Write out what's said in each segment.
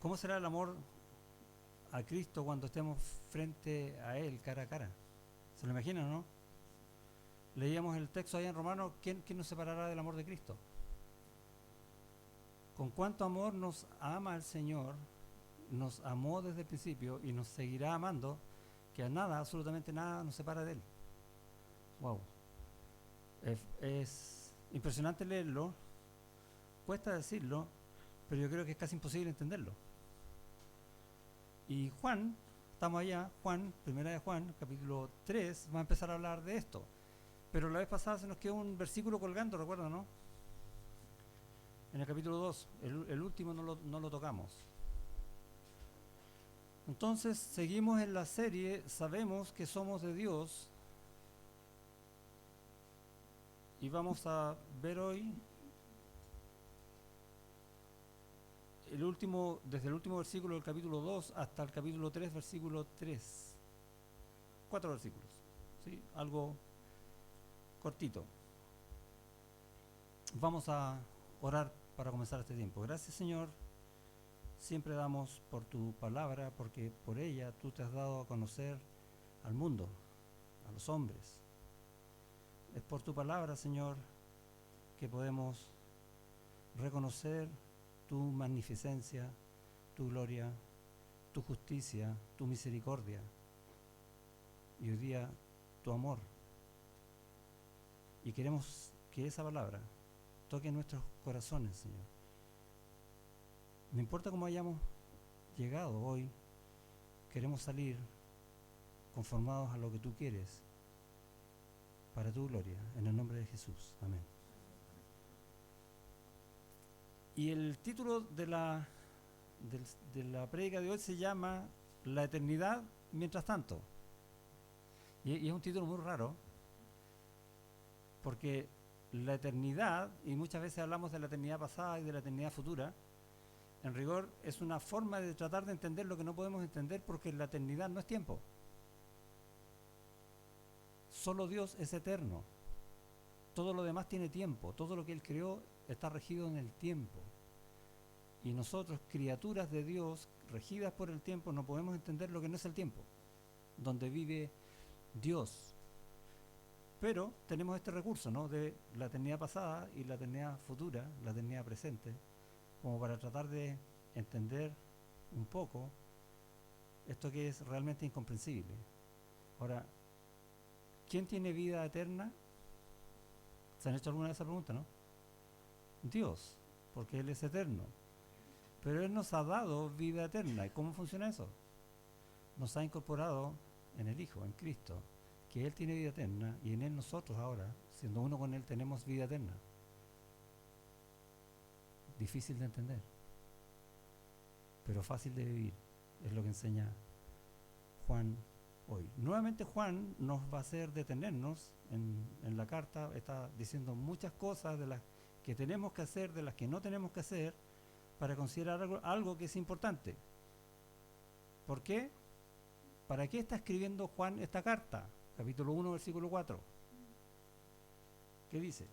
¿Cómo será el amor a Cristo cuando estemos frente a Él, cara a cara? ¿Se lo imaginan, o no? Leíamos el texto ahí en Romanos, ¿quién nos separará del amor de Cristo? Con cuánto amor nos ama el Señor, nos amó desde el principio y nos seguirá amando, que a nada, absolutamente nada, nos separa de Él. Wow. Es impresionante leerlo, cuesta decirlo, pero yo creo que es casi imposible entenderlo. Y Juan, estamos allá, Juan, primera de Juan, capítulo 3, va a empezar a hablar de esto. Pero la vez pasada se nos quedó un versículo colgando, recuerdan, ¿no? En el capítulo 2, el último no lo tocamos. Entonces, seguimos en la serie, sabemos que somos de Dios, y vamos a ver hoy desde el último versículo del capítulo 2 hasta el capítulo 3, versículo 3. 4 versículos, ¿sí? Algo cortito. Vamos a orar para comenzar este tiempo. Gracias, Señor. Siempre damos por tu palabra, porque por ella tú te has dado a conocer al mundo, a los hombres. Es por tu palabra, Señor, que podemos reconocer tu magnificencia, tu gloria, tu justicia, tu misericordia y hoy día tu amor. Y queremos que esa palabra toque nuestros corazones, Señor. No importa cómo hayamos llegado hoy, queremos salir conformados a lo que tú quieres para tu gloria, en el nombre de Jesús. Amén. Y el título de la prédica de hoy se llama La eternidad mientras tanto. Y es un título muy raro, porque la eternidad, y muchas veces hablamos de la eternidad pasada y de la eternidad futura, en rigor es una forma de tratar de entender lo que no podemos entender, porque la eternidad no es tiempo. Solo Dios es eterno. Todo lo demás tiene tiempo. Todo lo que Él creó está regido en el tiempo. Y nosotros, criaturas de Dios, regidas por el tiempo, no podemos entender lo que no es el tiempo, donde vive Dios. Pero tenemos este recurso, ¿no?, de la eternidad pasada y la eternidad futura, la eternidad presente, como para tratar de entender un poco esto que es realmente incomprensible. Ahora, ¿quién tiene vida eterna? ¿Se han hecho alguna vez esa pregunta, no? Dios, porque Él es eterno. Pero Él nos ha dado vida eterna. ¿Y cómo funciona eso? Nos ha incorporado en el Hijo, en Cristo, que Él tiene vida eterna y en Él nosotros ahora, siendo uno con Él, tenemos vida eterna. Difícil de entender, pero fácil de vivir, es lo que enseña Juan hoy. Nuevamente Juan nos va a hacer detenernos en la carta, está diciendo muchas cosas de las que tenemos que hacer, de las que no tenemos que hacer, para considerar algo que es importante. ¿Por qué? ¿Para qué está escribiendo Juan esta carta? Capítulo 1, versículo 4. ¿Qué dice?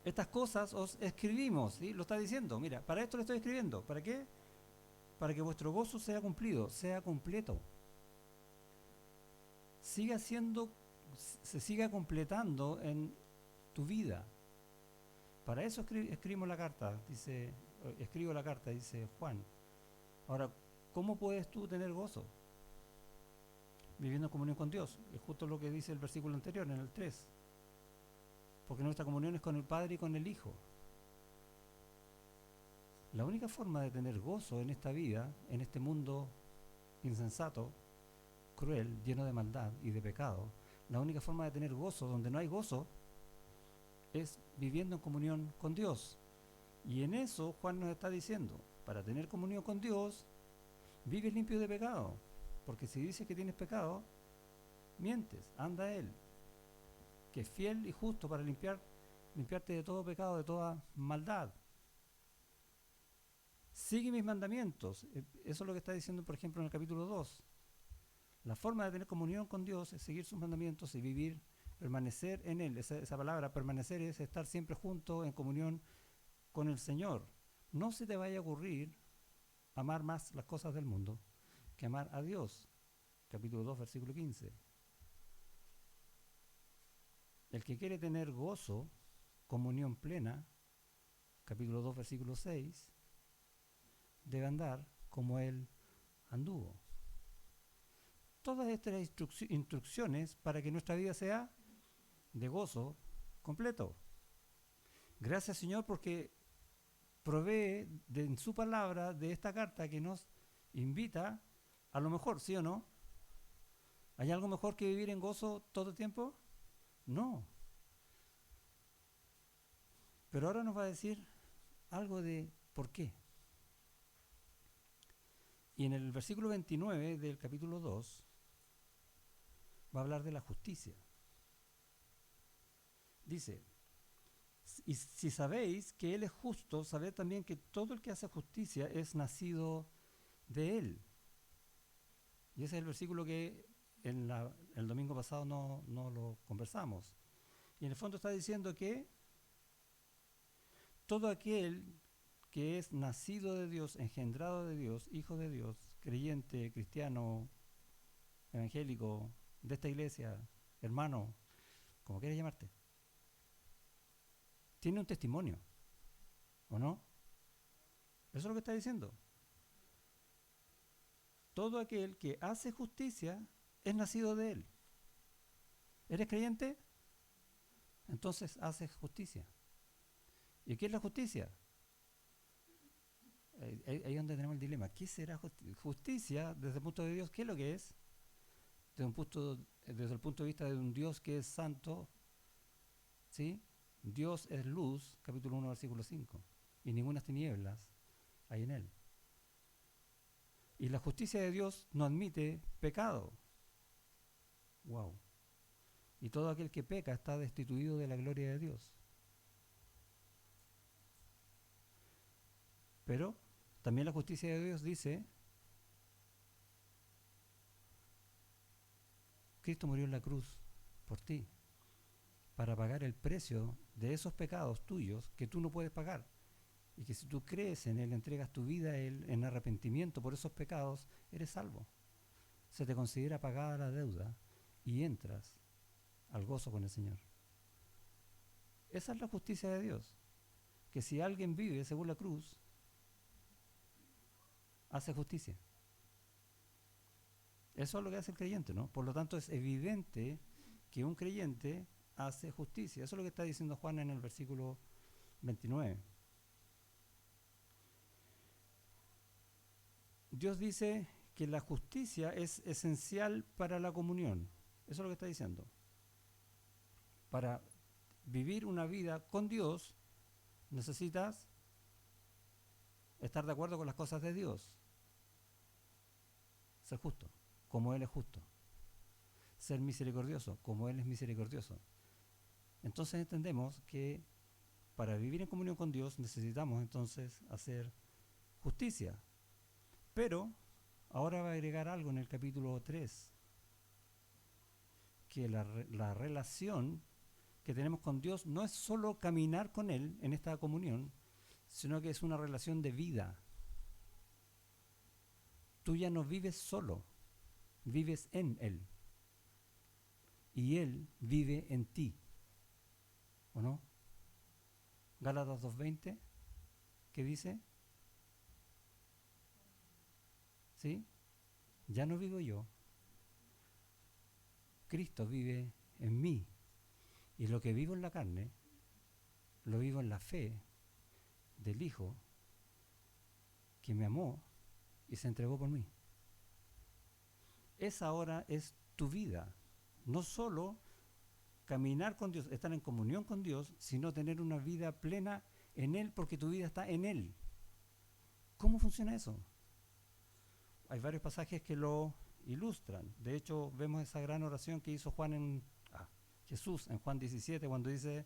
Estas cosas os escribimos, ¿sí? Lo está diciendo, mira, para esto le estoy escribiendo. ¿Para qué? Para que vuestro gozo sea cumplido, sea completo. Se siga completando en tu vida. Para eso escribo la carta, dice Juan. Ahora, ¿cómo puedes tú tener gozo? Viviendo en comunión con Dios. Es justo lo que dice el versículo anterior, en el 3. Porque nuestra comunión es con el Padre y con el Hijo. La única forma de tener gozo en esta vida, en este mundo insensato, cruel, lleno de maldad y de pecado, la única forma de tener gozo donde no hay gozo es viviendo en comunión con Dios. Y en eso Juan nos está diciendo, para tener comunión con Dios, vive limpio de pecado. Porque si dices que tienes pecado, mientes, anda a Él, que es fiel y justo para limpiarte de todo pecado, de toda maldad. Sigue mis mandamientos. Eso es lo que está diciendo, por ejemplo, en el capítulo 2. La forma de tener comunión con Dios es seguir sus mandamientos y vivir permanecer en Él. Esa palabra permanecer es estar siempre junto en comunión con el Señor. No se te vaya a ocurrir amar más las cosas del mundo que amar a Dios. Capítulo 2, versículo 15. El que quiere tener gozo, comunión plena, capítulo 2, versículo 6, debe andar como Él anduvo. Todas estas instrucciones para que nuestra vida sea de gozo completo. Gracias, Señor, porque provee en su palabra de esta carta que nos invita a lo mejor, ¿sí o no? ¿Hay algo mejor que vivir en gozo todo el tiempo? No. Pero ahora nos va a decir algo de por qué. Y en el versículo 29 del capítulo 2 va a hablar de la justicia. Dice, y si sabéis que Él es justo, sabed también que todo el que hace justicia es nacido de Él. Y ese es el versículo que el domingo pasado no lo conversamos. Y en el fondo está diciendo que todo aquel que es nacido de Dios, engendrado de Dios, hijo de Dios, creyente, cristiano, evangélico, de esta iglesia, hermano, como quieras llamarte, tiene un testimonio, ¿o no? Eso es lo que está diciendo. Todo aquel que hace justicia es nacido de Él. ¿Eres creyente? Entonces haces justicia. ¿Y qué es la justicia? Ahí es donde tenemos el dilema. ¿Qué será justicia desde el punto de Dios? ¿Qué es lo que es? Desde el punto de vista de un Dios que es santo, ¿sí? Dios es luz, capítulo 1, versículo 5, y ninguna tinieblas hay en Él. Y la justicia de Dios no admite pecado. Wow. Y todo aquel que peca está destituido de la gloria de Dios. Pero también la justicia de Dios dice, Cristo murió en la cruz por ti, para pagar el precio de esos pecados tuyos que tú no puedes pagar. Y que si tú crees en Él, entregas tu vida a Él en arrepentimiento por esos pecados, eres salvo. Se te considera pagada la deuda y entras al gozo con el Señor. Esa es la justicia de Dios. Que si alguien vive según la cruz, hace justicia. Eso es lo que hace el creyente, ¿no? Por lo tanto, es evidente que un creyente hace justicia. Eso es lo que está diciendo Juan en el versículo 29. Dios dice que la justicia es esencial para la comunión. Eso es lo que está diciendo. Para vivir una vida con Dios, necesitas estar de acuerdo con las cosas de Dios. Ser justo, como Él es justo. Ser misericordioso, como Él es misericordioso. Entonces entendemos que para vivir en comunión con Dios necesitamos entonces hacer justicia. Pero ahora va a agregar algo en el capítulo 3, que la relación que tenemos con Dios no es solo caminar con Él en esta comunión, sino que es una relación de vida. Tú ya no vives solo, vives en Él. Y Él vive en ti. ¿O no? Gálatas 2:20, ¿qué dice? ¿Sí? Ya no vivo yo. Cristo vive en mí. Y lo que vivo en la carne, lo vivo en la fe del Hijo que me amó y se entregó por mí. Esa ahora es tu vida. No solo caminar con Dios, estar en comunión con Dios, sino tener una vida plena en Él, porque tu vida está en Él. ¿Cómo funciona eso? Hay varios pasajes que lo ilustran. De hecho, vemos esa gran oración que hizo Jesús en Juan 17, cuando dice,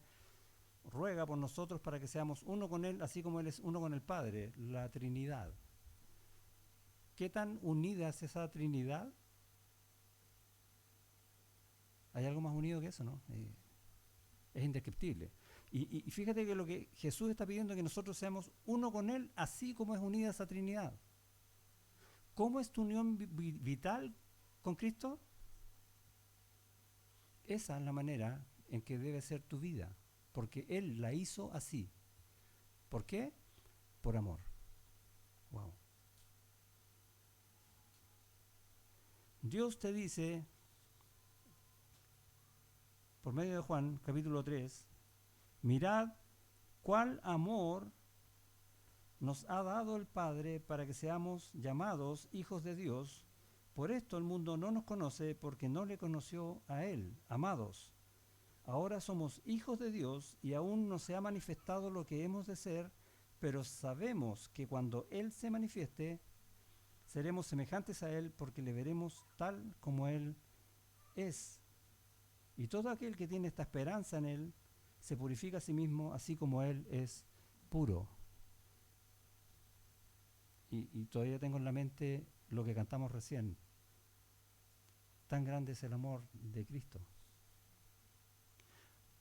ruega por nosotros para que seamos uno con Él, así como Él es uno con el Padre, la Trinidad. ¿Qué tan unida es esa Trinidad? Hay algo más unido que eso, ¿no? Es indescriptible. Y fíjate que lo que Jesús está pidiendo es que nosotros seamos uno con Él, así como es unida esa Trinidad. ¿Cómo es tu unión vital con Cristo? Esa es la manera en que debe ser tu vida, porque Él la hizo así. ¿Por qué? Por amor. Wow. Dios te dice, por medio de Juan, capítulo 3, mirad cuál amor nos ha dado el Padre para que seamos llamados hijos de Dios. Por esto el mundo no nos conoce porque no le conoció a Él. Amados, ahora somos hijos de Dios y aún no se ha manifestado lo que hemos de ser, pero sabemos que cuando Él se manifieste, seremos semejantes a Él porque le veremos tal como Él es. Y todo aquel que tiene esta esperanza en Él se purifica a sí mismo, así como Él es puro. Y todavía tengo en la mente lo que cantamos recién. Tan grande es el amor de Cristo.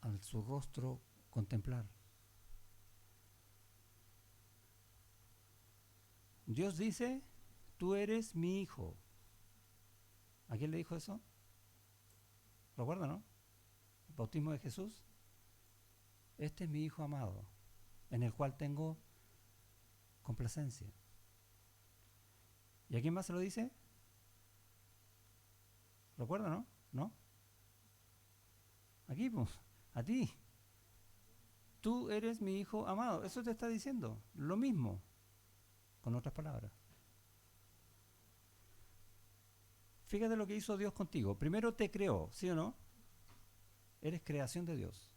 Al su rostro contemplar. Dios dice, tú eres mi hijo. ¿A quién le dijo eso? ¿Recuerda, no? El bautismo de Jesús. Este es mi hijo amado, en el cual tengo complacencia. ¿Y a quién más se lo dice? ¿Recuerda, no? ¿No? Aquí, pues, a ti. Tú eres mi hijo amado. Eso te está diciendo. Lo mismo, con otras palabras. Fíjate lo que hizo Dios contigo. Primero te creó, ¿sí o no? Eres creación de Dios.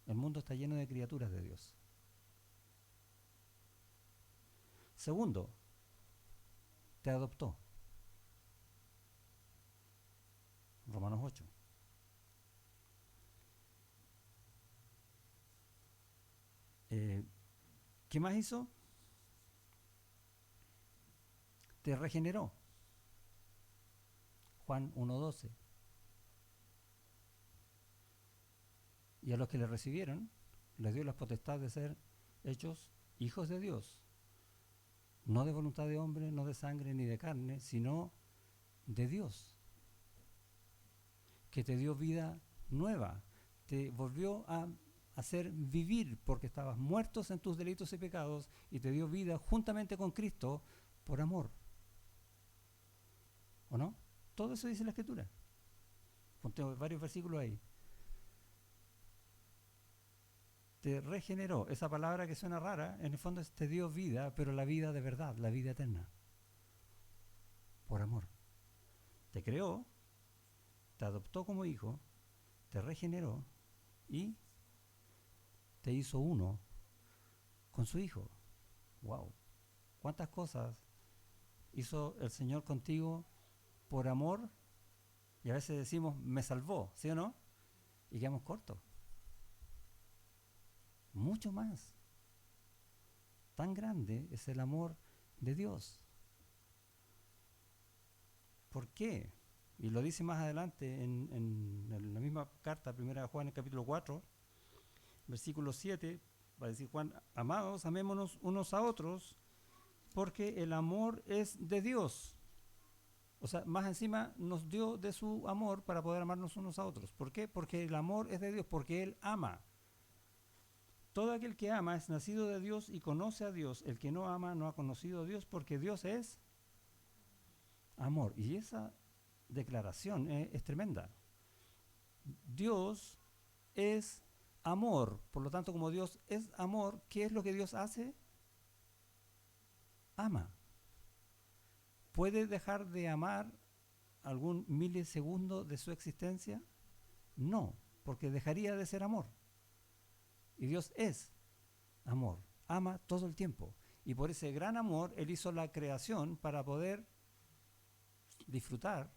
El mundo está lleno de criaturas de Dios. Segundo, te adoptó. Romanos 8. ¿Qué más hizo? Te regeneró. Juan 1:12. Y a los que le recibieron, les dio la potestad de ser hechos hijos de Dios. No de voluntad de hombre, no de sangre ni de carne, sino de Dios. Que te dio vida nueva. Te volvió a hacer vivir porque estabas muertos en tus delitos y pecados y te dio vida juntamente con Cristo por amor. ¿O no? Todo eso dice la Escritura. Ponte varios versículos ahí. Te regeneró. Esa palabra que suena rara, en el fondo te dio vida, pero la vida de verdad, la vida eterna. Por amor. Te creó, te adoptó como hijo, te regeneró y te hizo uno con su hijo. ¡Wow! ¿Cuántas cosas hizo el Señor contigo por amor? Y a veces decimos, me salvó, ¿sí o no? Y quedamos cortos. Mucho más. Tan grande es el amor de Dios. ¿Por qué? Y lo dice más adelante en la misma carta, 1 Juan, en el capítulo 4, versículo 7, va a decir Juan, amados, amémonos unos a otros, porque el amor es de Dios. O sea, más encima nos dio de su amor para poder amarnos unos a otros. ¿Por qué? Porque el amor es de Dios, porque Él ama. Todo aquel que ama es nacido de Dios y conoce a Dios. El que no ama no ha conocido a Dios, porque Dios es amor. Y esa declaración es tremenda. Dios es amor. Por lo tanto, como Dios es amor, ¿qué es lo que Dios hace? Ama. ¿Puede dejar de amar algún milisegundo de su existencia? No, porque dejaría de ser amor. Y Dios es amor. Ama todo el tiempo. Y por ese gran amor, Él hizo la creación para poder disfrutar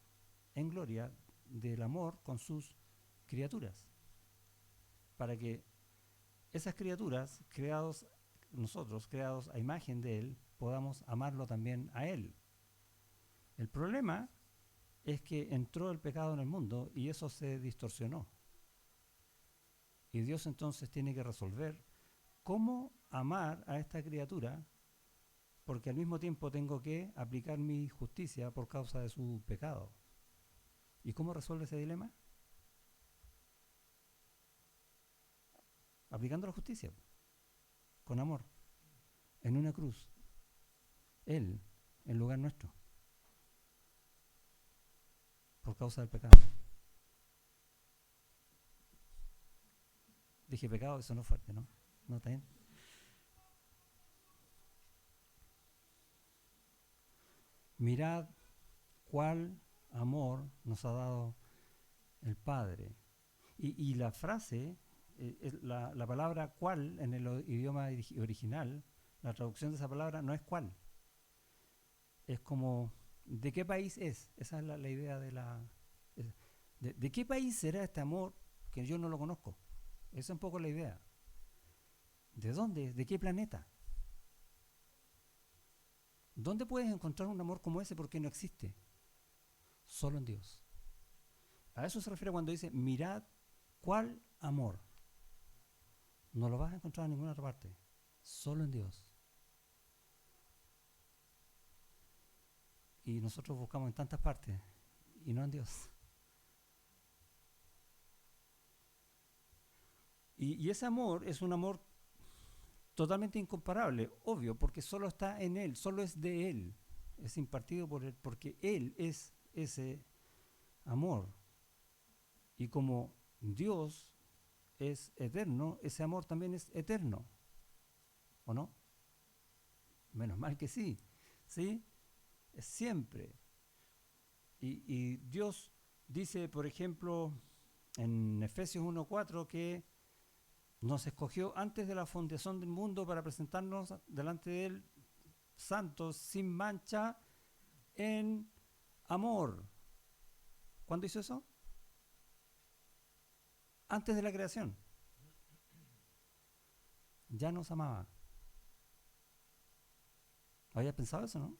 en gloria del amor con sus criaturas. Para que esas criaturas, nosotros, creados a imagen de Él, podamos amarlo también a Él. El problema es que entró el pecado en el mundo y eso se distorsionó. Y Dios entonces tiene que resolver cómo amar a esta criatura, porque al mismo tiempo tengo que aplicar mi justicia por causa de su pecado. ¿Y cómo resuelve ese dilema? Aplicando la justicia, con amor, en una cruz. Él, en lugar nuestro, por causa del pecado. Dije pecado, eso no es fuerte, ¿no? ¿No está bien? Mirad cuál amor nos ha dado el Padre. Y la frase, la palabra cuál en el idioma original, la traducción de esa palabra no es cuál. Es como, ¿de qué país es? Esa es la idea de la... ¿De qué país será este amor que yo no lo conozco? Esa es un poco la idea. ¿De dónde? ¿De qué planeta? ¿Dónde puedes encontrar un amor como ese? Porque no existe. Solo en Dios. A eso se refiere cuando dice, mirad cuál amor. No lo vas a encontrar en ninguna otra parte. Solo en Dios. Y nosotros buscamos en tantas partes y no en Dios. Y ese amor es un amor totalmente incomparable, obvio, porque solo está en Él, solo es de Él. Es impartido por Él, porque Él es ese amor. Y como Dios es eterno, ese amor también es eterno. ¿O no? Menos mal que sí. ¿Sí? Es siempre. Y Dios dice, por ejemplo, en Efesios 1:4 que nos escogió antes de la fundación del mundo para presentarnos delante de Él santos, sin mancha, en amor. ¿Cuándo hizo eso? Antes de la creación. Ya nos amaba. ¿Habías pensado eso, no?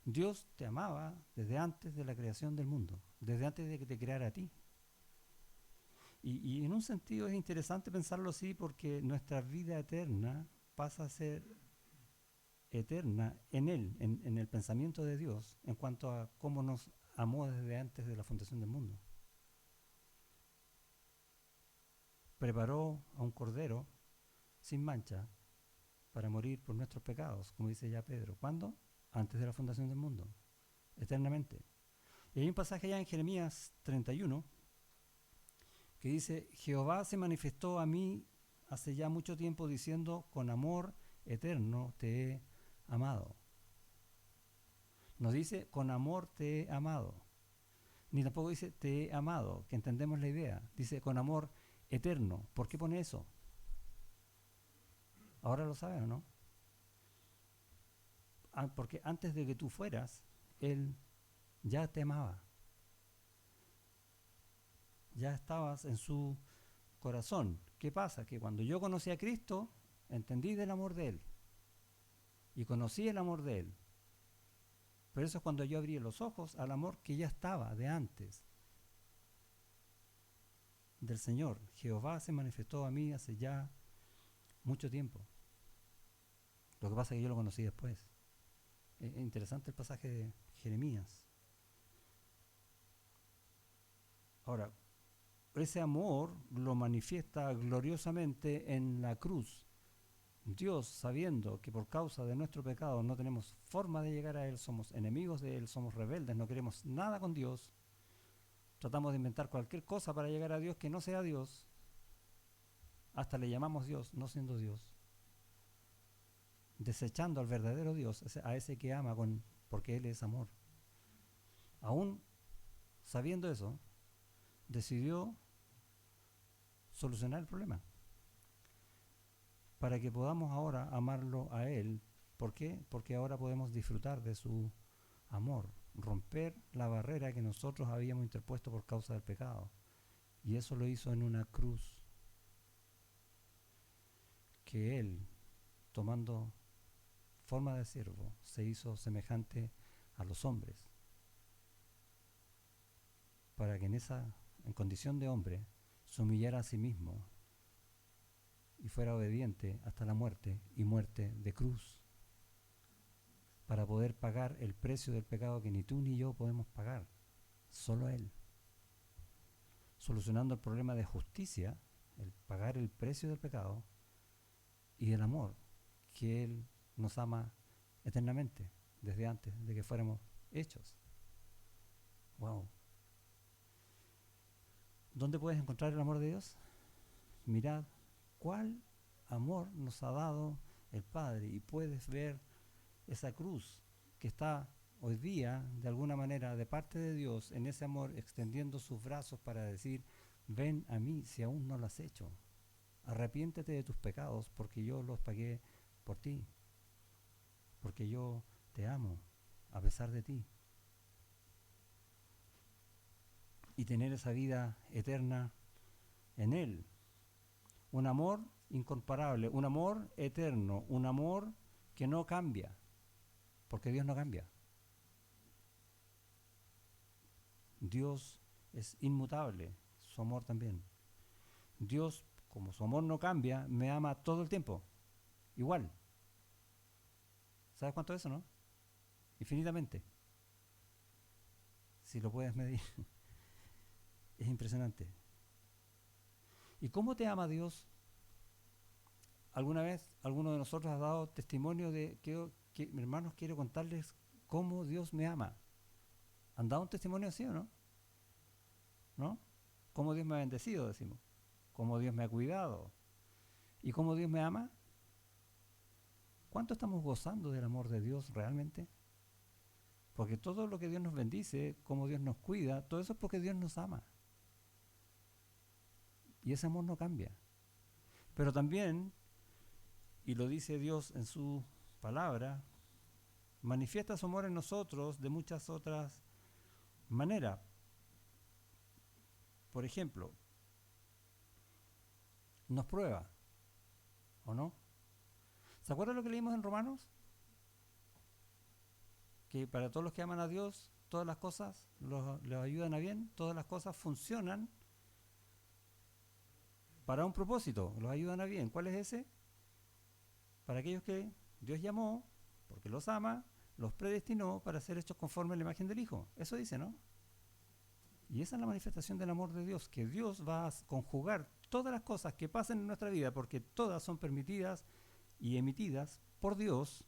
Dios te amaba desde antes de la creación del mundo, desde antes de que te creara a ti. Y en un sentido es interesante pensarlo así porque nuestra vida eterna pasa a ser eterna en Él, en el pensamiento de Dios, en cuanto a cómo nos amó desde antes de la fundación del mundo. Preparó a un cordero sin mancha para morir por nuestros pecados, como dice ya Pedro. ¿Cuándo? Antes de la fundación del mundo, eternamente. Y hay un pasaje ya en Jeremías 31 que dice, Jehová se manifestó a mí hace ya mucho tiempo diciendo, con amor eterno te he amado. No dice, con amor te he amado. Ni tampoco dice, te he amado, que entendemos la idea. Dice, con amor eterno. ¿Por qué pone eso? Ahora lo saben, ¿o no? Porque antes de que tú fueras, Él ya te amaba. Ya estabas en su corazón. ¿Qué pasa? Que cuando yo conocí a Cristo, entendí del amor de Él. Y conocí el amor de Él. Pero eso es cuando yo abrí los ojos al amor que ya estaba de antes del Señor. Jehová se manifestó a mí hace ya mucho tiempo. Lo que pasa es que yo lo conocí después. Es interesante el pasaje de Jeremías. Ahora, ese amor lo manifiesta gloriosamente en la cruz. Dios, sabiendo que por causa de nuestro pecado no tenemos forma de llegar a Él, somos enemigos de Él, somos rebeldes, no queremos nada con Dios, tratamos de inventar cualquier cosa para llegar a Dios que no sea Dios, hasta le llamamos Dios, no siendo Dios, desechando al verdadero Dios, a ese que ama porque Él es amor. Aún sabiendo eso, decidió solucionar el problema para que podamos ahora amarlo a Él. ¿Por qué? Porque ahora podemos disfrutar de su amor, romper la barrera que nosotros habíamos interpuesto por causa del pecado. Y eso lo hizo en una cruz, que Él, tomando forma de siervo, se hizo semejante a los hombres. para que en condición de hombre, se humillara a sí mismo y fuera obediente hasta la muerte y muerte de cruz, para poder pagar el precio del pecado que ni tú ni yo podemos pagar, solo Él. Solucionando el problema de justicia, el pagar el precio del pecado y del amor, que Él nos ama eternamente, desde antes de que fuéramos hechos. Wow. ¿Dónde puedes encontrar el amor de Dios? Mirad cuál amor nos ha dado el Padre, y puedes ver esa cruz que está hoy día, de alguna manera, de parte de Dios, en ese amor, extendiendo sus brazos para decir: ven a mí si aún no lo has hecho. Arrepiéntete de tus pecados, porque yo los pagué por ti, porque yo te amo a pesar de ti. Y tener esa vida eterna en Él. Un amor incomparable, un amor eterno, un amor que no cambia, porque Dios no cambia. Dios es inmutable, su amor también. Dios, como su amor no cambia, me ama todo el tiempo, igual. ¿Sabes cuánto es eso, no? Infinitamente. Si lo puedes medir. Es impresionante. ¿Y cómo te ama Dios? ¿Alguna vez alguno de nosotros ha dado testimonio de que hermanos, quiero contarles cómo Dios me ama? ¿Han dado un testimonio así o no? ¿No? ¿Cómo Dios me ha bendecido, decimos? ¿Cómo Dios me ha cuidado? ¿Y cómo Dios me ama? ¿Cuánto estamos gozando del amor de Dios realmente? Porque todo lo que Dios nos bendice, cómo Dios nos cuida, todo eso es porque Dios nos ama. Y ese amor no cambia. Pero también, y lo dice Dios en su palabra, manifiesta su amor en nosotros de muchas otras maneras. Por ejemplo, nos prueba, ¿o no? ¿Se acuerdan lo que leímos en Romanos? Que para todos los que aman a Dios, todas las cosas les ayudan a bien, todas las cosas funcionan para un propósito, los ayudan a bien. ¿Cuál es ese? Para aquellos que Dios llamó, porque los ama, los predestinó para ser hechos conforme a la imagen del Hijo. Eso dice, ¿no? Y esa es la manifestación del amor de Dios, que Dios va a conjugar todas las cosas que pasen en nuestra vida, porque todas son permitidas y emitidas por Dios,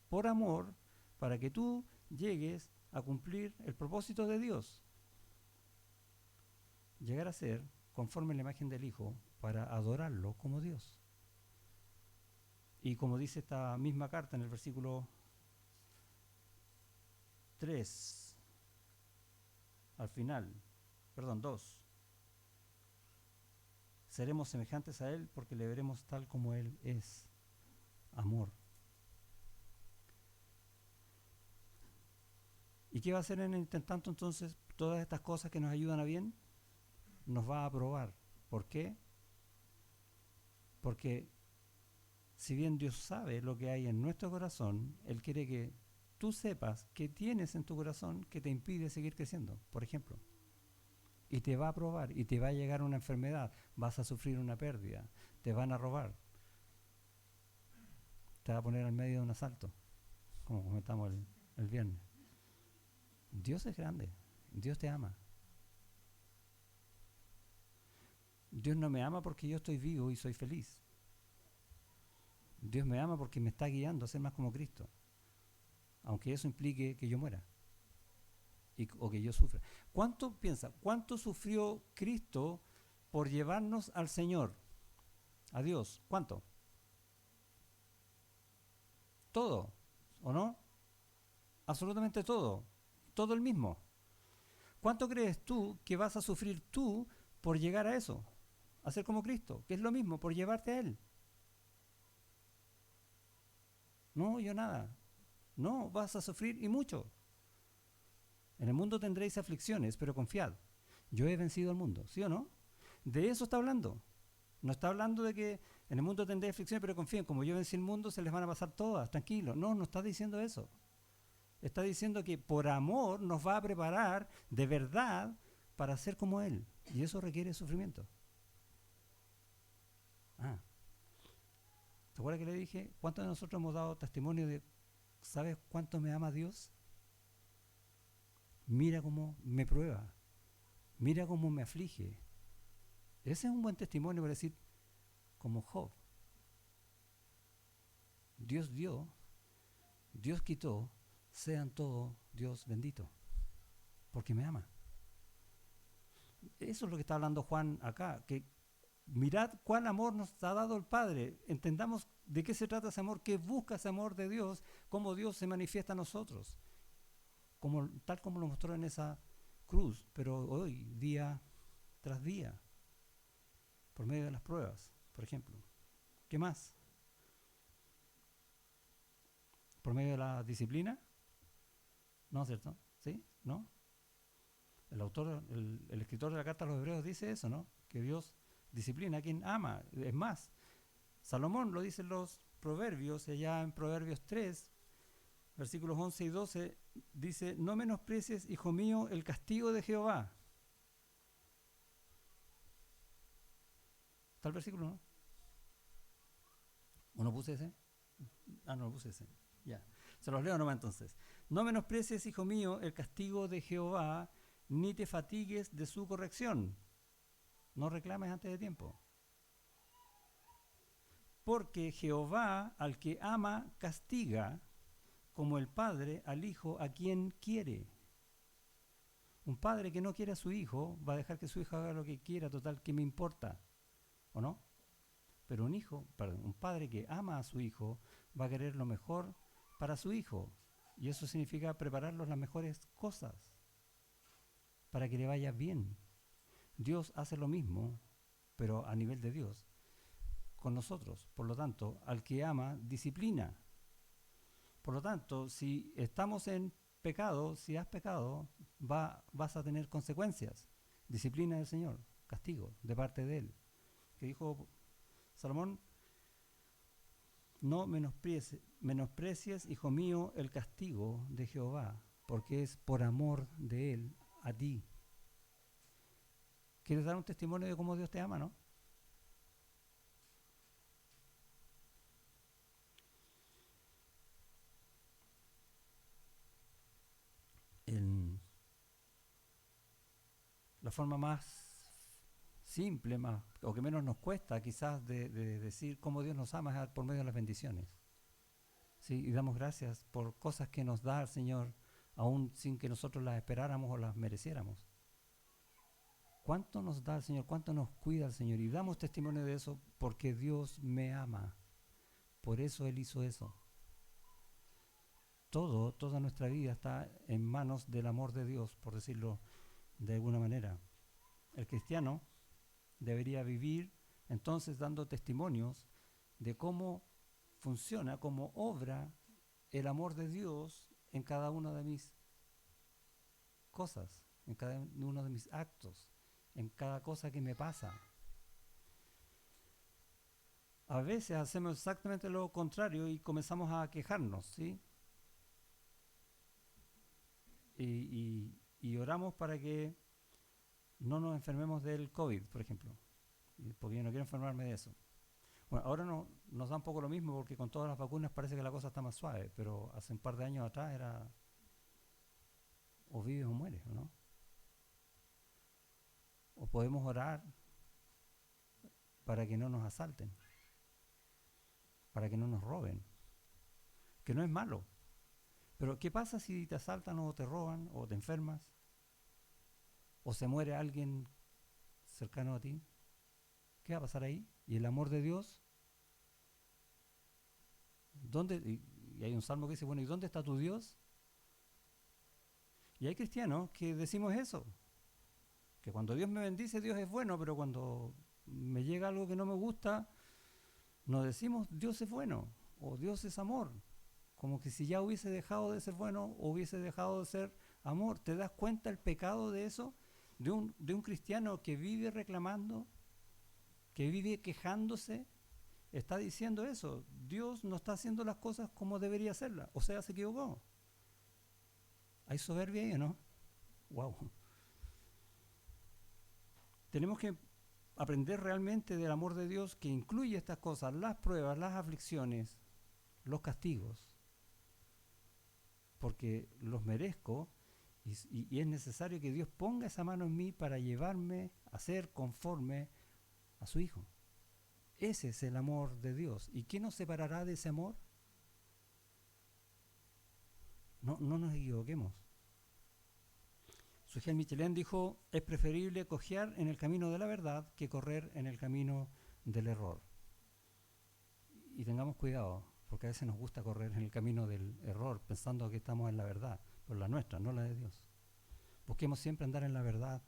por amor, para que tú llegues a cumplir el propósito de Dios. Llegar a ser conforme a la imagen del Hijo para adorarlo como Dios. Y como dice esta misma carta en el versículo 3, al final, 2, seremos semejantes a Él porque le veremos tal como Él es, amor. ¿Y qué va a hacer en el intentanto entonces? Todas estas cosas que nos ayudan a bien, nos va a aprobar. ¿Por qué? Porque si bien Dios sabe lo que hay en nuestro corazón, Él quiere que tú sepas qué tienes en tu corazón que te impide seguir creciendo, por ejemplo. Y te va a probar, y te va a llegar una enfermedad, vas a sufrir una pérdida, te van a robar, te va a poner al medio de un asalto, como comentamos el viernes. Dios es grande, Dios te ama. Dios no me ama porque yo estoy vivo y soy feliz. Dios me ama porque me está guiando a ser más como Cristo, aunque eso implique que yo muera o que yo sufra. ¿Cuánto sufrió Cristo por llevarnos al Señor, a Dios? ¿Cuánto? Todo, ¿o no? Absolutamente todo, todo el mismo. ¿Cuánto crees tú que vas a sufrir tú por llegar a eso? A ser como Cristo, que es lo mismo, por llevarte a Él. No, yo nada. No, vas a sufrir y mucho. En el mundo tendréis aflicciones, pero confiad. Yo he vencido al mundo, ¿sí o no? De eso está hablando. No está hablando de que en el mundo tendréis aflicciones, pero confíen, como yo vencí el mundo, se les van a pasar todas, tranquilos. No, no está diciendo eso. Está diciendo que por amor nos va a preparar de verdad para ser como Él. Y eso requiere sufrimiento. ¿Te acuerdas que le dije? ¿Cuántos de nosotros hemos dado testimonio de, ¿sabes cuánto me ama Dios? Mira cómo me prueba. Mira cómo me aflige. Ese es un buen testimonio para decir, como Job. Dios dio, Dios quitó, sean todos Dios bendito. Porque me ama. Eso es lo que está hablando Juan acá, que mirad cuán amor nos ha dado el Padre. Entendamos de qué se trata ese amor, qué busca ese amor de Dios, cómo Dios se manifiesta a nosotros, tal como lo mostró en esa cruz, pero hoy, día tras día, por medio de las pruebas, por ejemplo. ¿Qué más? ¿Por medio de la disciplina? ¿No es cierto? ¿Sí? ¿No? El autor, el escritor de la carta a los Hebreos dice eso, ¿no? Que Dios disciplina a quien ama. Es más, Salomón lo dice en los Proverbios, allá en Proverbios 3, versículos 11 y 12, dice, no menosprecies, hijo mío, el castigo de Jehová. ¿Está el versículo, no? ¿O no puse ese? No puse ese. Ya. Se los leo nomás entonces. No menosprecies, hijo mío, el castigo de Jehová, ni te fatigues de su corrección. No reclames antes de tiempo. Porque Jehová al que ama castiga, como el padre al hijo a quien quiere. Un padre que no quiere a su hijo va a dejar que su hijo haga lo que quiera, total, ¿qué me importa? ¿O no? Pero un padre que ama a su hijo va a querer lo mejor para su hijo. Y eso significa prepararlos las mejores cosas para que le vaya bien. Dios hace lo mismo, pero a nivel de Dios, con nosotros. Por lo tanto, al que ama, disciplina. Por lo tanto, si estamos en pecado, si has pecado, vas a tener consecuencias. Disciplina del Señor, castigo de parte de Él. Que dijo Salomón, no menosprecies, hijo mío, el castigo de Jehová, porque es por amor de Él a ti. ¿Quieres dar un testimonio de cómo Dios te ama, no? La forma más simple, o que menos nos cuesta quizás de decir cómo Dios nos ama es por medio de las bendiciones. ¿Sí? Y damos gracias por cosas que nos da el Señor, aún sin que nosotros las esperáramos o las mereciéramos. ¿Cuánto nos da el Señor? ¿Cuánto nos cuida el Señor? Y damos testimonio de eso porque Dios me ama. Por eso Él hizo eso. Toda nuestra vida está en manos del amor de Dios, por decirlo de alguna manera. El cristiano debería vivir entonces dando testimonios de cómo funciona, cómo obra el amor de Dios en cada una de mis cosas, en cada uno de mis actos, en cada cosa que me pasa. A veces hacemos exactamente lo contrario y comenzamos a quejarnos, ¿sí? Y oramos para que no nos enfermemos del COVID, por ejemplo, porque yo no quiero enfermarme de eso. Bueno, ahora nos da un poco lo mismo porque con todas las vacunas parece que la cosa está más suave, pero hace un par de años atrás era o vives o mueres, ¿no? O podemos orar para que no nos asalten, para que no nos roben, que no es malo. Pero ¿qué pasa si te asaltan o te roban o te enfermas o se muere alguien cercano a ti? ¿Qué va a pasar ahí? ¿Y el amor de Dios? ¿Dónde? Y hay un salmo que dice, bueno, ¿y dónde está tu Dios? Y hay cristianos que decimos eso, que cuando Dios me bendice, Dios es bueno, pero cuando me llega algo que no me gusta, no decimos Dios es bueno o Dios es amor, como que si ya hubiese dejado de ser bueno o hubiese dejado de ser amor. ¿Te das cuenta el pecado de eso? De un cristiano que vive reclamando, que vive quejándose, está diciendo eso. Dios no está haciendo las cosas como debería hacerlas, o sea, se equivocó. ¿Hay soberbia ahí o no? Wow. Tenemos que aprender realmente del amor de Dios que incluye estas cosas, las pruebas, las aflicciones, los castigos, porque los merezco y es necesario que Dios ponga esa mano en mí para llevarme a ser conforme a su Hijo. Ese es el amor de Dios. ¿Y qué nos separará de ese amor? No nos equivoquemos. Sujel Michelén dijo, es preferible cojear en el camino de la verdad que correr en el camino del error. Y tengamos cuidado, porque a veces nos gusta correr en el camino del error, pensando que estamos en la verdad, pero la nuestra, no la de Dios. Busquemos siempre andar en la verdad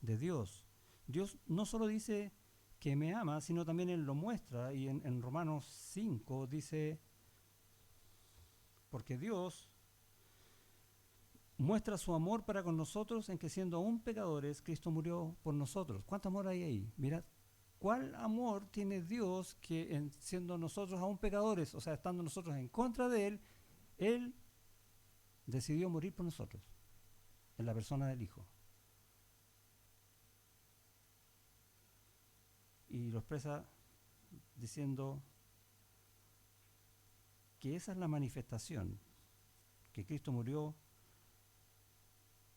de Dios. Dios no solo dice que me ama, sino también Él lo muestra, y en Romanos 5 dice, porque Dios muestra su amor para con nosotros en que siendo aún pecadores, Cristo murió por nosotros. ¿Cuánto amor hay ahí? Mirad, ¿cuál amor tiene Dios que siendo nosotros aún pecadores, o sea, estando nosotros en contra de Él, Él decidió morir por nosotros, en la persona del Hijo? Y lo expresa diciendo que esa es la manifestación, que Cristo murió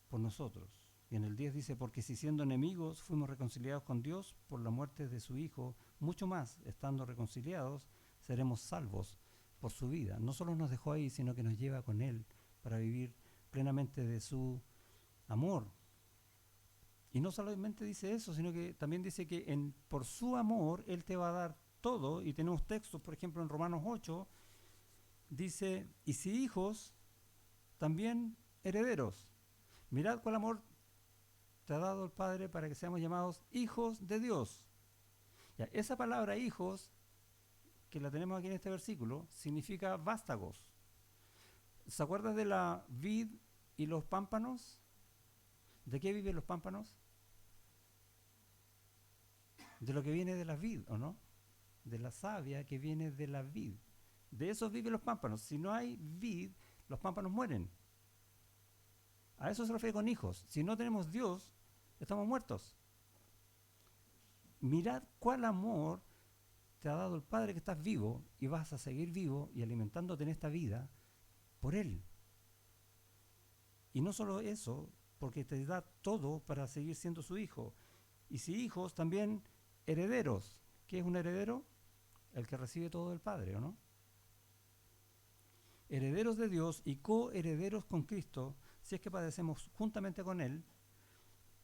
por nosotros. Y en el 10 dice, porque si siendo enemigos fuimos reconciliados con Dios por la muerte de su Hijo, mucho más, estando reconciliados, seremos salvos por su vida. No solo nos dejó ahí, sino que nos lleva con Él para vivir plenamente de su amor. Y no solamente dice eso, sino que también dice que por su amor Él te va a dar todo. Y tenemos textos, por ejemplo, en Romanos 8, dice, y si hijos, también herederos. Mirad cuál amor te ha dado el Padre para que seamos llamados hijos de Dios. Ya, esa palabra hijos, que la tenemos aquí en este versículo, significa vástagos. ¿Se acuerdan de la vid y los pámpanos? ¿De qué viven los pámpanos? De lo que viene de la vid, ¿o no? De la savia que viene de la vid. De esos viven los pámpanos. Si no hay vid, los pámpanos mueren. A eso se refiere con hijos. Si no tenemos Dios, estamos muertos. Mirad cuál amor te ha dado el Padre, que estás vivo y vas a seguir vivo y alimentándote en esta vida por Él. Y no solo eso, porque te da todo para seguir siendo su hijo. Y si hijos, también herederos. ¿Qué es un heredero? El que recibe todo del Padre, ¿o no? Herederos de Dios y coherederos con Cristo, si es que padecemos juntamente con Él,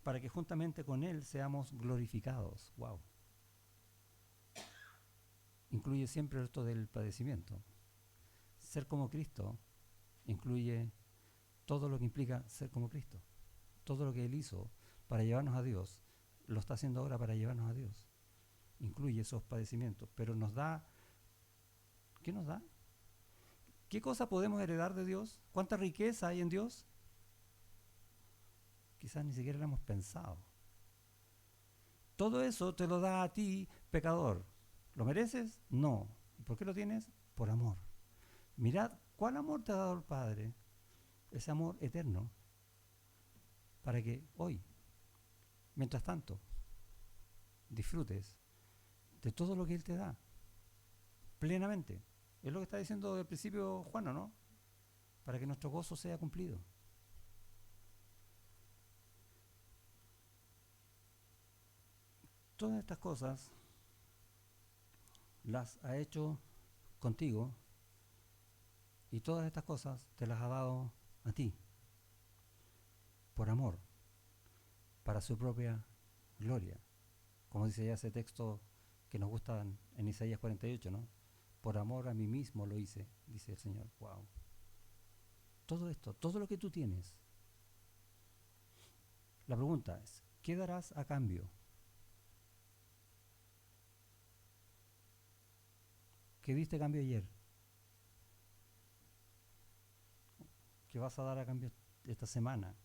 para que juntamente con Él seamos glorificados. ¡Wow! Incluye siempre esto del padecimiento. Ser como Cristo incluye todo lo que implica ser como Cristo. Todo lo que Él hizo para llevarnos a Dios, lo está haciendo ahora para llevarnos a Dios. Incluye esos padecimientos, pero nos da, ¿qué nos da? ¿Qué cosa podemos heredar de Dios? ¿Cuánta riqueza hay en Dios? Quizás ni siquiera lo hemos pensado. Todo eso te lo da a ti, pecador. ¿Lo mereces? No. ¿Y por qué lo tienes? Por amor. Mirad cuál amor te ha dado el Padre. Ese amor eterno. Para que hoy, mientras tanto, disfrutes de todo lo que Él te da. Plenamente. Es lo que está diciendo del principio Juan, ¿no? Para que nuestro gozo sea cumplido. Todas estas cosas las ha hecho contigo y todas estas cosas te las ha dado a ti por amor, para su propia gloria. Como dice ya ese texto que nos gusta en Isaías 48, ¿no? Por amor a mí mismo lo hice, dice el Señor. Wow. Todo esto, todo lo que tú tienes. La pregunta es, ¿qué darás a cambio? ¿Qué diste a cambio ayer? ¿Qué vas a dar a cambio esta semana?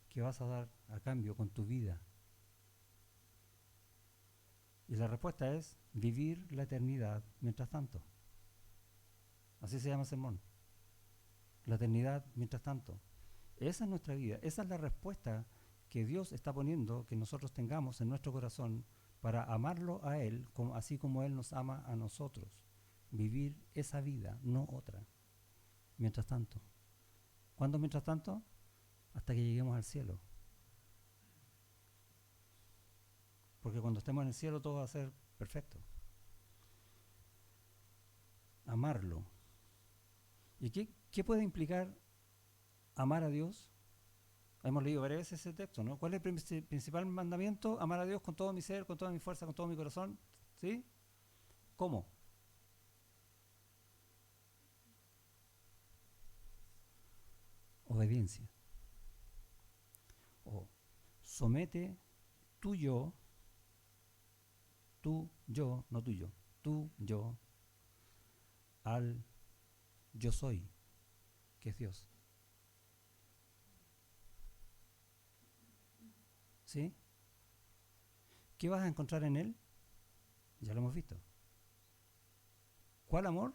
¿Qué vas a dar a cambio con tu vida? Y la respuesta es vivir la eternidad mientras tanto. Así se llama el sermón. La eternidad mientras tanto. Esa es nuestra vida. Esa es la respuesta que Dios está poniendo que nosotros tengamos en nuestro corazón para amarlo a Él, así como Él nos ama a nosotros. Vivir esa vida, no otra. Mientras tanto. ¿Cuándo mientras tanto? Hasta que lleguemos al cielo. Porque cuando estemos en el cielo todo va a ser perfecto. Amarlo. ¿Y qué puede implicar amar a Dios? Hemos leído varias veces ese texto, ¿no? ¿Cuál es el principal mandamiento? Amar a Dios con todo mi ser, con toda mi fuerza, con todo mi corazón. ¿Sí? ¿Cómo? Obediencia. O somete tu yo, no tuyo, tu yo, al yo soy, que es Dios. ¿Sí? ¿Qué vas a encontrar en Él? Ya lo hemos visto. ¿Cuál amor?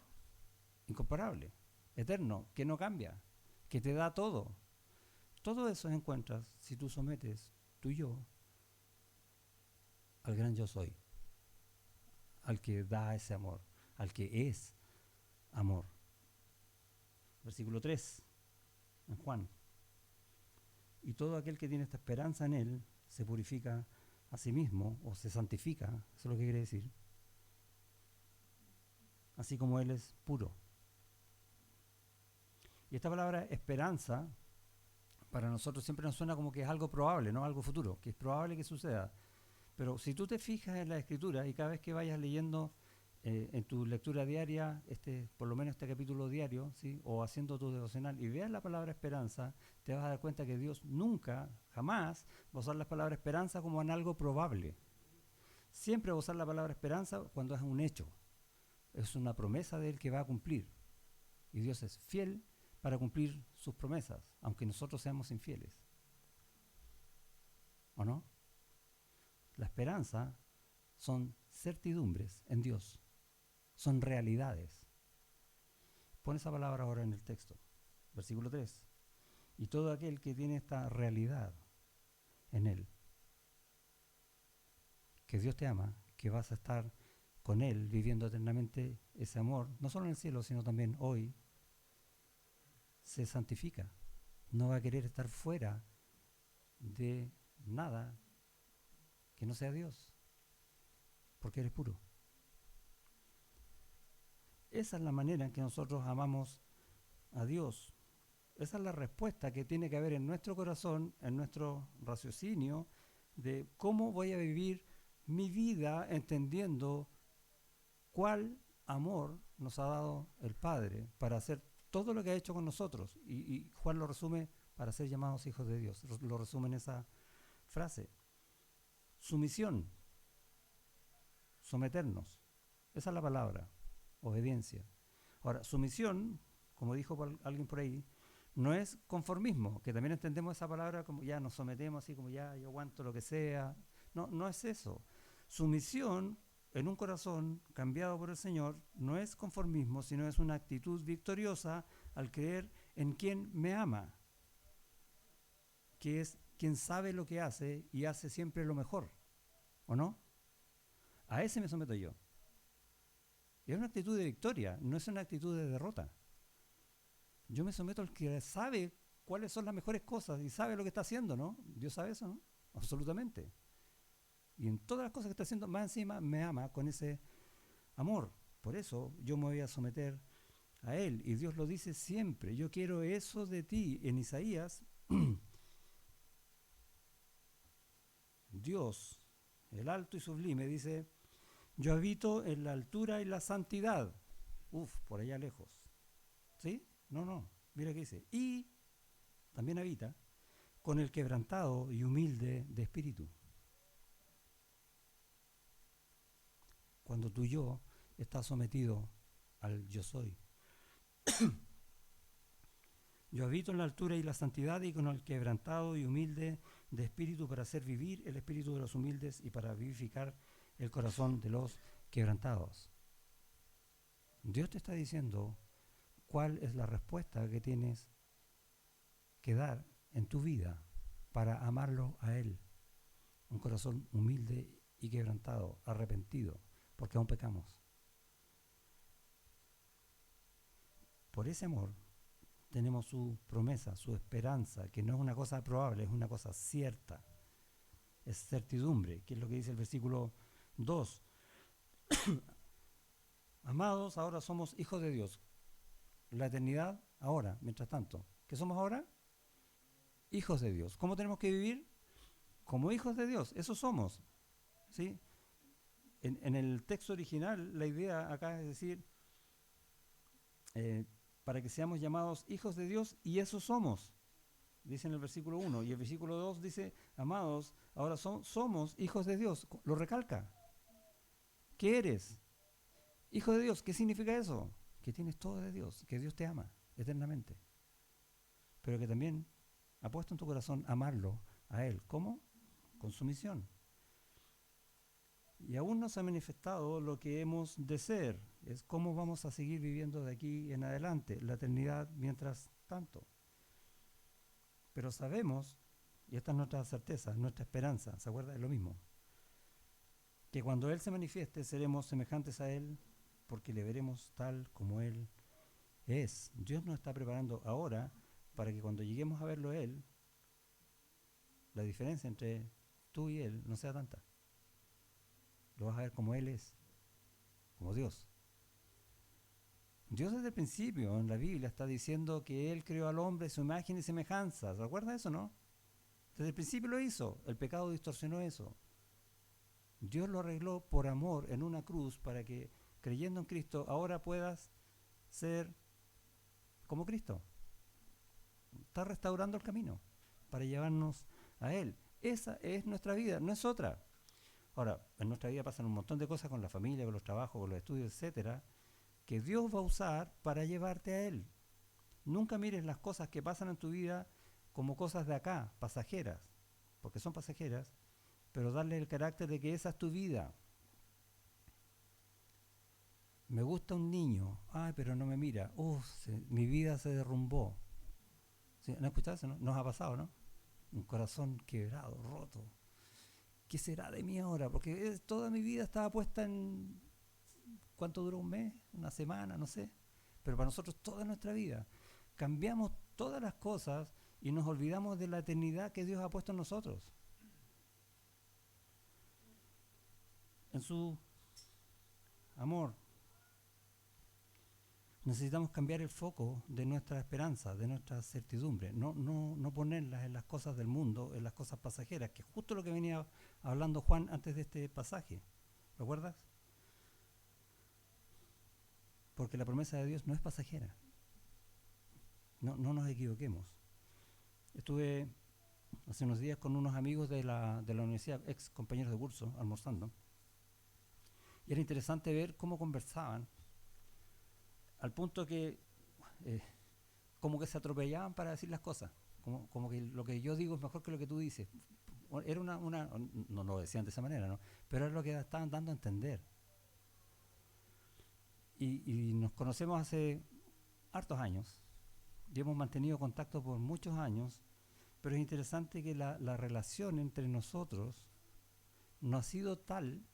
Incomparable, eterno, que no cambia, que te da todo. Todo eso encuentras si tú sometes tu yo al gran yo soy, al que da ese amor, al que es amor. Versículo 3, en Juan. Y todo aquel que tiene esta esperanza en Él se purifica a sí mismo o se santifica, eso es lo que quiere decir, así como Él es puro. Y esta palabra esperanza para nosotros siempre nos suena como que es algo probable, no algo futuro, que es probable que suceda. Pero si tú te fijas en la Escritura y cada vez que vayas leyendo en tu lectura diaria, por lo menos este capítulo diario, ¿sí? O haciendo tu devocional y veas la palabra esperanza, te vas a dar cuenta que Dios nunca, jamás va a usar la palabra esperanza como en algo probable. Siempre va a usar la palabra esperanza cuando es un hecho. Es una promesa de Él que va a cumplir. Y Dios es fiel para cumplir sus promesas, aunque nosotros seamos infieles. ¿O no? La esperanza son certidumbres en Dios, son realidades. Pon esa palabra ahora en el texto, versículo 3. Y todo aquel que tiene esta realidad en Él, que Dios te ama, que vas a estar con Él viviendo eternamente ese amor, no solo en el cielo, sino también hoy, se santifica. No va a querer estar fuera de nada que no sea Dios, porque eres puro. Esa es la manera en que nosotros amamos a Dios. Esa es la respuesta que tiene que haber en nuestro corazón, en nuestro raciocinio, de cómo voy a vivir mi vida entendiendo cuál amor nos ha dado el Padre para hacer todo lo que ha hecho con nosotros. Y Juan lo resume para ser llamados hijos de Dios. Lo resume en esa frase. Sumisión, someternos. Esa es la palabra, obediencia. Ahora, sumisión, como dijo alguien por ahí, no es conformismo, que también entendemos esa palabra como ya nos sometemos así como ya yo aguanto lo que sea. No, no es eso. Sumisión en un corazón cambiado por el Señor no es conformismo, sino es una actitud victoriosa al creer en quien me ama, que es quien sabe lo que hace y hace siempre lo mejor, ¿o no? A ese me someto yo. Y es una actitud de victoria, no es una actitud de derrota. Yo me someto al que sabe cuáles son las mejores cosas y sabe lo que está haciendo, ¿no? Dios sabe eso, ¿no? Absolutamente. Y en todas las cosas que está haciendo, más encima me ama con ese amor. Por eso yo me voy a someter a Él. Y Dios lo dice siempre. Yo quiero eso de ti. En Isaías, Dios, el alto y sublime, dice, yo habito en la altura y la santidad. Uf, por allá lejos. ¿Sí? No. Mira qué dice. Y también habita con el quebrantado y humilde de espíritu. Cuando tu yo está sometido al yo soy. Yo habito en la altura y la santidad y con el quebrantado y humilde de espíritu para hacer vivir el espíritu de los humildes y para vivificar el corazón de los quebrantados. Dios te está diciendo cuál es la respuesta que tienes que dar en tu vida para amarlo a Él. Un corazón humilde y quebrantado, arrepentido, porque aún pecamos. Por ese amor tenemos su promesa, su esperanza, que no es una cosa probable, es una cosa cierta. Es certidumbre, que es lo que dice el versículo 2. Amados, ahora somos hijos de Dios. La eternidad ahora, mientras tanto. ¿Qué somos ahora? Hijos de Dios. ¿Cómo tenemos que vivir? Como hijos de Dios. Eso somos. ¿Sí? En el texto original, la idea acá es decir, para que seamos llamados hijos de Dios, y eso somos. Dice en el versículo 1. Y el versículo 2 dice, amados, ahora somos hijos de Dios. Lo recalca. ¿Qué eres? Hijo de Dios. ¿Qué significa eso? Que tienes todo de Dios, que Dios te ama eternamente. Pero que también ha puesto en tu corazón amarlo a Él. ¿Cómo? Con sumisión. Y aún no se ha manifestado lo que hemos de ser. Es cómo vamos a seguir viviendo de aquí en adelante, la eternidad mientras tanto. Pero sabemos, y esta es nuestra certeza, nuestra esperanza, ¿se acuerda? Es lo mismo. Que cuando Él se manifieste seremos semejantes a Él porque le veremos tal como Él es. Dios nos está preparando ahora para que cuando lleguemos a verlo a Él, la diferencia entre tú y Él no sea tanta. Lo vas a ver como Él es, como Dios. Dios desde el principio en la Biblia está diciendo que Él creó al hombre a su imagen y semejanza. ¿Se acuerda de eso, no? Desde el principio lo hizo. El pecado distorsionó eso. Dios lo arregló por amor en una cruz para que creyendo en Cristo ahora puedas ser como Cristo. Está restaurando el camino para llevarnos a Él. Esa es nuestra vida, no es otra. Ahora, en nuestra vida pasan un montón de cosas con la familia, con los trabajos, con los estudios, etcétera, que Dios va a usar para llevarte a Él. Nunca mires las cosas que pasan en tu vida como cosas de acá, pasajeras, porque son pasajeras, pero darle el carácter de que esa es tu vida. Me gusta un niño, ay, pero no me mira, mi vida se derrumbó. ¿Sí? ¿No escuchás eso? ¿No? Nos ha pasado, ¿no? Un corazón quebrado, roto. ¿Qué será de mí ahora? Porque toda mi vida estaba puesta en... ¿Cuánto duró un mes? ¿Una semana? No sé. Pero para nosotros toda nuestra vida. Cambiamos todas las cosas y nos olvidamos de la eternidad que Dios ha puesto en nosotros. En su amor. Necesitamos cambiar el foco de nuestra esperanza, de nuestra certidumbre, no ponerlas en las cosas del mundo, en las cosas pasajeras, que es justo lo que venía hablando Juan antes de este pasaje. ¿Recuerdas? Porque la promesa de Dios no es pasajera. No nos equivoquemos. Estuve hace unos días con unos amigos de la universidad, ex compañeros de curso, almorzando, y era interesante ver cómo conversaban, al punto que como que se atropellaban para decir las cosas, como que lo que yo digo es mejor que lo que tú dices. Era no lo decían de esa manera, ¿no? Pero era lo que estaban dando a entender. Y nos conocemos hace hartos años, y hemos mantenido contacto por muchos años, pero es interesante que la relación entre nosotros no ha sido tal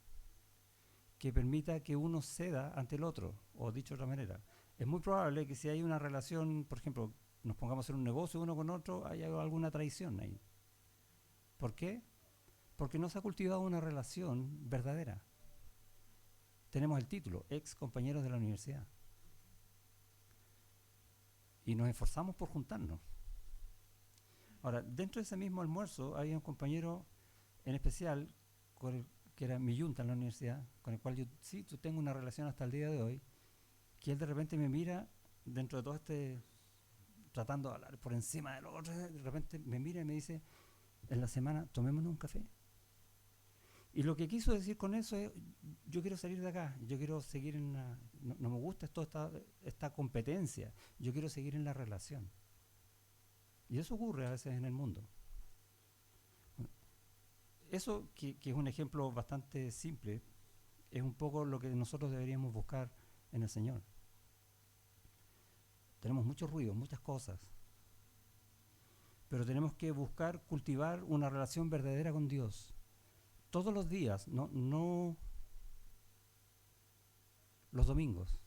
que permita que uno ceda ante el otro, o dicho de otra manera. Es muy probable que si hay una relación, por ejemplo, nos pongamos a hacer un negocio uno con otro, haya alguna traición ahí. ¿Por qué? Porque no se ha cultivado una relación verdadera. Tenemos el título, ex compañeros de la universidad. Y nos esforzamos por juntarnos. Ahora, dentro de ese mismo almuerzo había un compañero en especial, que era mi yunta en la universidad, con el cual yo tengo una relación hasta el día de hoy, que él de repente me mira, dentro de todo tratando de hablar por encima de los otros, de repente me mira y me dice, en la semana, tomémonos un café. Y lo que quiso decir con eso es, yo quiero salir de acá, yo quiero seguir no me gusta esta competencia, yo quiero seguir en la relación. Y eso ocurre a veces en el mundo. Bueno, eso, que es un ejemplo bastante simple, es un poco lo que nosotros deberíamos buscar en el Señor. Tenemos mucho ruido, muchas cosas, pero tenemos que buscar cultivar una relación verdadera con Dios. Todos los días, no los domingos.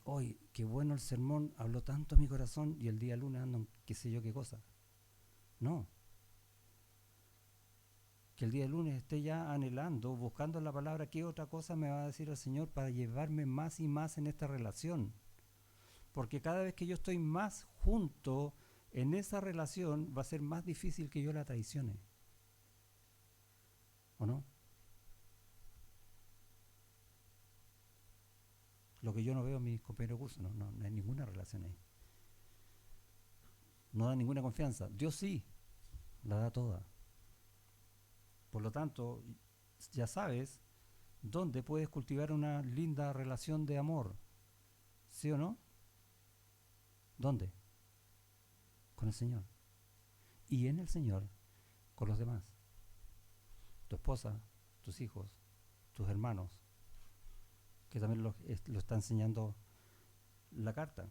Hoy, qué bueno el sermón, habló tanto a mi corazón y el día lunes ando en qué sé yo qué cosa. No. Que el día lunes esté ya anhelando, buscando la palabra, qué otra cosa me va a decir el Señor para llevarme más y más en esta relación. Porque cada vez que yo estoy más junto en esa relación, va a ser más difícil que yo la traicione. ¿O no? Lo que yo no veo en mis compañeros de curso, no hay ninguna relación ahí. No da ninguna confianza. Dios sí, la da toda. Por lo tanto, ya sabes dónde puedes cultivar una linda relación de amor. ¿Sí o no? ¿Dónde? Con el Señor. Y en el Señor, con los demás. Tu esposa, tus hijos, tus hermanos, que también lo está enseñando la carta.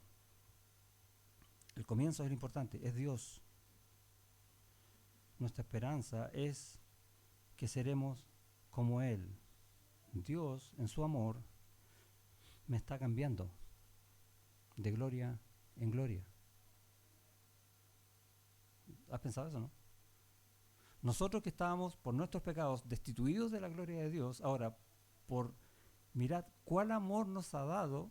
El comienzo es lo importante, es Dios. Nuestra esperanza es que seremos como Él. Dios, en su amor, me está cambiando de gloria en gloria. ¿Has pensado eso, no? Nosotros que estábamos por nuestros pecados destituidos de la gloria de Dios, ahora, por mirad cuál amor nos ha dado,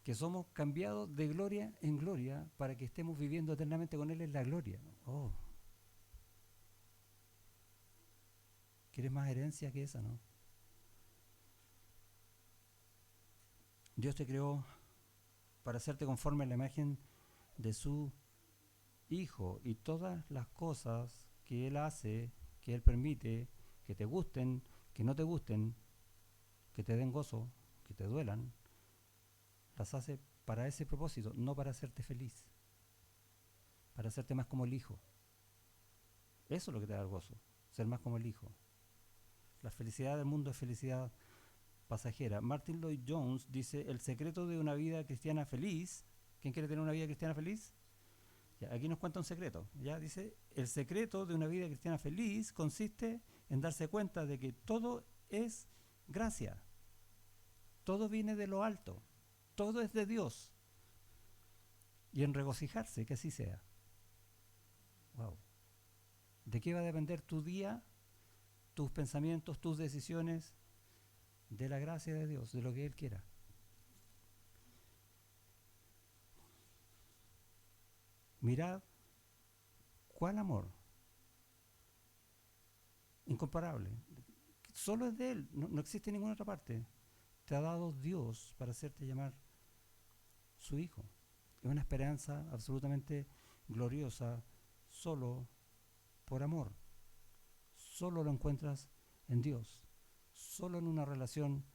que somos cambiados de gloria en gloria para que estemos viviendo eternamente con Él en la gloria. Oh, ¿quieres más herencia que esa, no? Dios te creó para hacerte conforme a la imagen de su Hijo, y todas las cosas que Él hace, que Él permite, que te gusten, que no te gusten, que te den gozo, que te duelan, las hace para ese propósito, no para hacerte feliz, para hacerte más como el Hijo. Eso es lo que te da el gozo, ser más como el Hijo. La felicidad del mundo es felicidad pasajera. Martin Lloyd Jones dice, el secreto de una vida cristiana feliz. ¿Quién quiere tener una vida cristiana feliz? Ya, aquí nos cuenta un secreto. Ya dice, el secreto de una vida cristiana feliz consiste en darse cuenta de que todo es gracia. Todo viene de lo alto. Todo es de Dios. Y en regocijarse, que así sea. Wow. ¿De qué va a depender tu día, tus pensamientos, tus decisiones? De la gracia de Dios, de lo que Él quiera. Mirad cuál amor incomparable. Solo es de Él, no existe en ninguna otra parte. Te ha dado Dios para hacerte llamar su Hijo. Es una esperanza absolutamente gloriosa, solo por amor. Solo lo encuentras en Dios, solo en una relación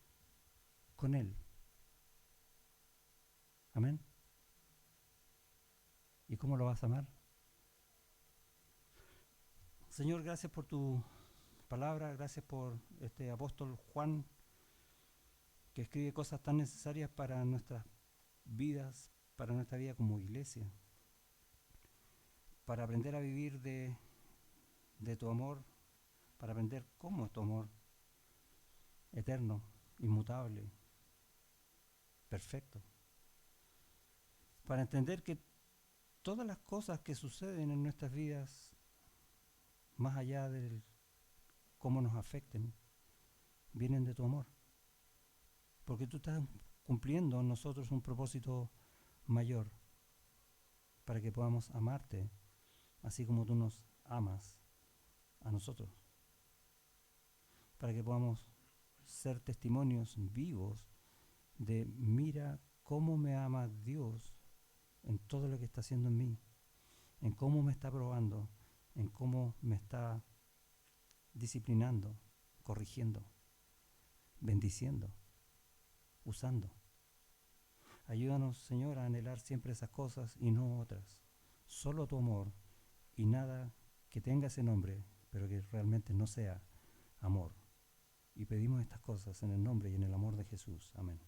con Él. Amén. ¿Y cómo lo vas a amar? Señor, gracias por tu palabra, gracias por este apóstol Juan, que escribe cosas tan necesarias para nuestras vidas, para nuestra vida como iglesia, para aprender a vivir de tu amor, para aprender cómo es tu amor, eterno, inmutable, perfecto, para entender que todas las cosas que suceden en nuestras vidas, más allá de cómo nos afecten, vienen de tu amor, porque tú estás cumpliendo en nosotros un propósito mayor, para que podamos amarte, así como tú nos amas a nosotros, para que podamos ser testimonios vivos de mira cómo me ama Dios en todo lo que está haciendo en mí, en cómo me está probando, en cómo me está disciplinando, corrigiendo, bendiciendo, usando. Ayúdanos, Señor, a anhelar siempre esas cosas y no otras. Solo tu amor y nada que tenga ese nombre, pero que realmente no sea amor. Y pedimos estas cosas en el nombre y en el amor de Jesús. Amén.